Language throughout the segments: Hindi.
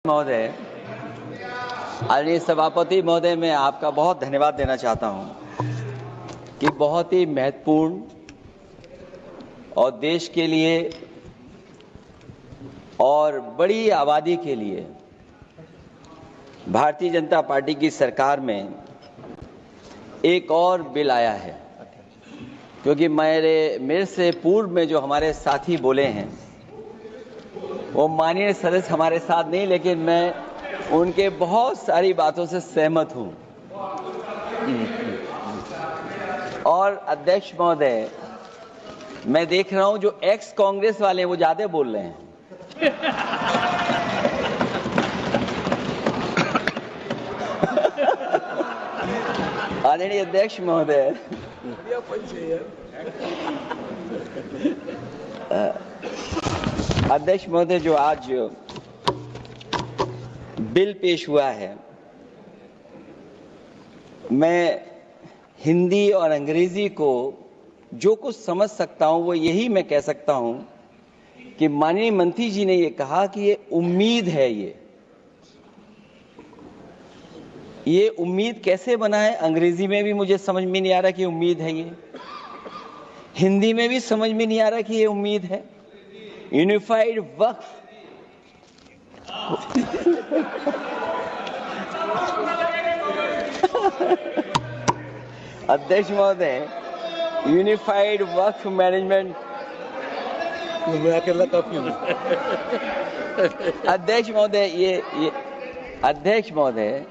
महोदय, आदरणीय सभापति महोदय, मैं आपका बहुत धन्यवाद देना चाहता हूं कि बहुत ही महत्वपूर्ण और देश के लिए और बड़ी आबादी के लिए भारतीय जनता पार्टी की सरकार में एक और बिल आया है, क्योंकि मेरे से पूर्व में जो हमारे साथी बोले हैं वो माननीय सदस्य हमारे साथ नहीं, लेकिन मैं उनके बहुत सारी बातों से सहमत हूं। और अध्यक्ष महोदय, मैं देख रहा हूं जो एक्स कांग्रेस वाले हैं वो ज्यादा बोल रहे हैं। आदरणीय अध्यक्ष महोदय, अध्यक्ष महोदय, जो आज बिल पेश हुआ है, मैं हिंदी और अंग्रेजी को जो कुछ समझ सकता हूं वो यही मैं कह सकता हूं कि माननीय मंत्री जी ने ये कहा कि ये उम्मीद है। ये उम्मीद कैसे बना है, अंग्रेजी में भी मुझे समझ में नहीं आ रहा कि उम्मीद है, ये हिंदी में भी समझ में नहीं आ रहा कि ये उम्मीद है। यूनिफाइड वक्फ अध्यक्ष महोदय, यूनिफाइड वक्फ मैनेजमेंट, अध्यक्ष महोदय, ये अध्यक्ष महोदय,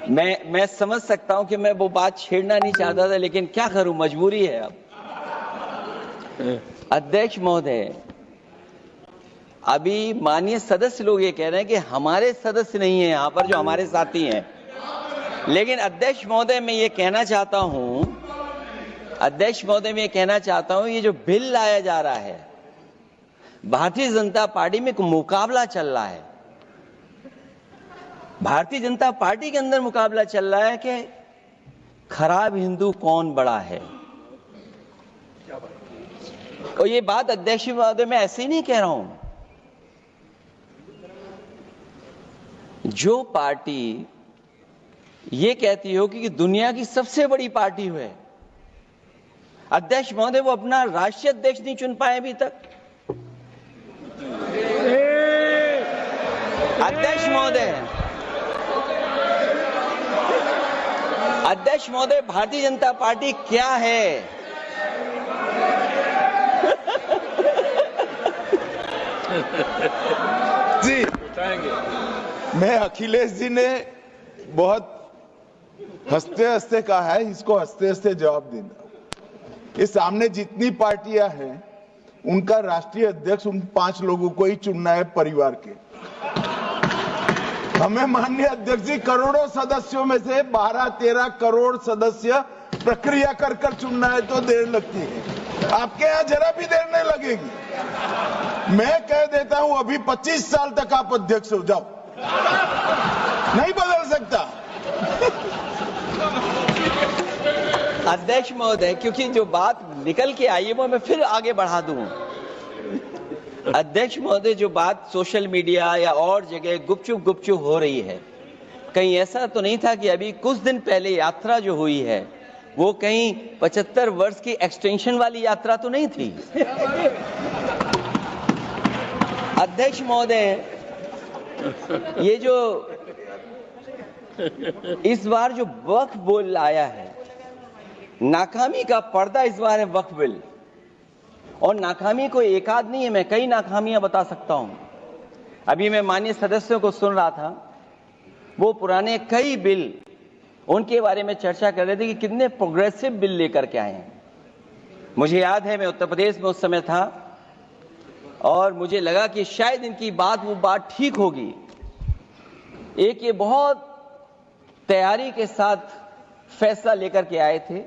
मैं समझ सकता हूं कि मैं वो बात छेड़ना नहीं चाहता था, लेकिन क्या करूं, मजबूरी है अब। अध्यक्ष महोदय, अभी माननीय सदस्य लोग ये कह रहे हैं कि हमारे सदस्य नहीं है यहां पर जो हमारे साथी हैं, लेकिन अध्यक्ष महोदय मैं ये कहना चाहता हूं, अध्यक्ष महोदय मैं ये कहना चाहता हूं, ये जो बिल लाया जा रहा है, भारतीय जनता पार्टी में एक मुकाबला चल रहा है। भारतीय जनता पार्टी के अंदर मुकाबला चल रहा है कि खराब हिंदू कौन बड़ा है। और ये बात अध्यक्ष महोदय मैं ऐसे ही नहीं कह रहा हूं। जो पार्टी ये कहती हो कि दुनिया की सबसे बड़ी पार्टी है, अध्यक्ष महोदय, वो अपना राष्ट्रीय अध्यक्ष नहीं चुन पाए अभी तक। अध्यक्ष महोदय, अध्यक्ष महोदय, भारतीय जनता पार्टी क्या है? जी, मैं अखिलेश जी ने बहुत हंसते हंसते कहा है, इसको हंसते हंसते जवाब देना। ये सामने जितनी पार्टियां हैं उनका राष्ट्रीय अध्यक्ष उन 5 लोगों को ही चुनना है परिवार के। हमें माननीय अध्यक्ष जी करोड़ों सदस्यों में से 12-13 करोड़ सदस्य प्रक्रिया कर कर चुनना है तो देर लगती है, आपके यहाँ जरा भी देर नहीं लगेगी। मैं कह देता हूं अभी 25 साल तक आप अध्यक्ष हो जाओ, नहीं बदल सकता। अध्यक्ष महोदय, क्योंकि जो बात निकल के आई है वो मैं फिर आगे बढ़ा दूं। अध्यक्ष महोदय, जो बात सोशल मीडिया या और जगह गुपचुप हो रही है, कहीं ऐसा तो नहीं था कि अभी कुछ दिन पहले यात्रा जो हुई है वो कहीं 75 वर्ष की एक्सटेंशन वाली यात्रा तो नहीं थी। अध्यक्ष महोदय, ये जो इस बार जो वक्फ बिल आया है, नाकामी का पर्दा इस बार है वक्फ बिल। और नाकामी कोई एक आध नहीं है, मैं कई नाकामियां बता सकता हूं। अभी मैं माननीय सदस्यों को सुन रहा था, वो पुराने कई बिल उनके बारे में चर्चा कर रहे थे कि कितने प्रोग्रेसिव बिल लेकर के आए हैं। मुझे याद है मैं उत्तर प्रदेश में उस समय था और मुझे लगा कि शायद इनकी वो बात ठीक होगी। एक ये बहुत तैयारी के साथ फैसला लेकर के आए थे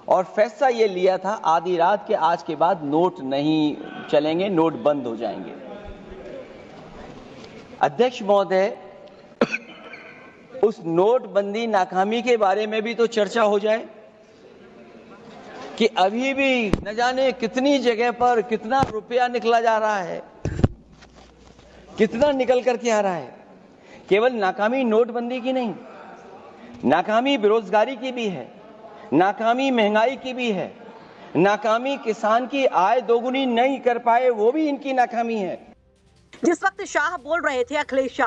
और फैसला ये लिया था आधी रात के आज के बाद नोट नहीं चलेंगे, नोट बंद हो जाएंगे। अध्यक्ष महोदय, उस नोटबंदी नाकामी के बारे में भी तो चर्चा हो जाए कि अभी भी न जाने कितनी जगह पर कितना रुपया निकला जा रहा है, कितना निकल करके आ रहा है। केवल नाकामी नोटबंदी की नहीं, नाकामी बेरोजगारी की भी है, नाकामी महंगाई की भी है, नाकामी किसान की आय दोगुनी नहीं कर पाए वो भी इनकी नाकामी है। जिस वक्त शाह बोल रहे थे, अखिलेश शाह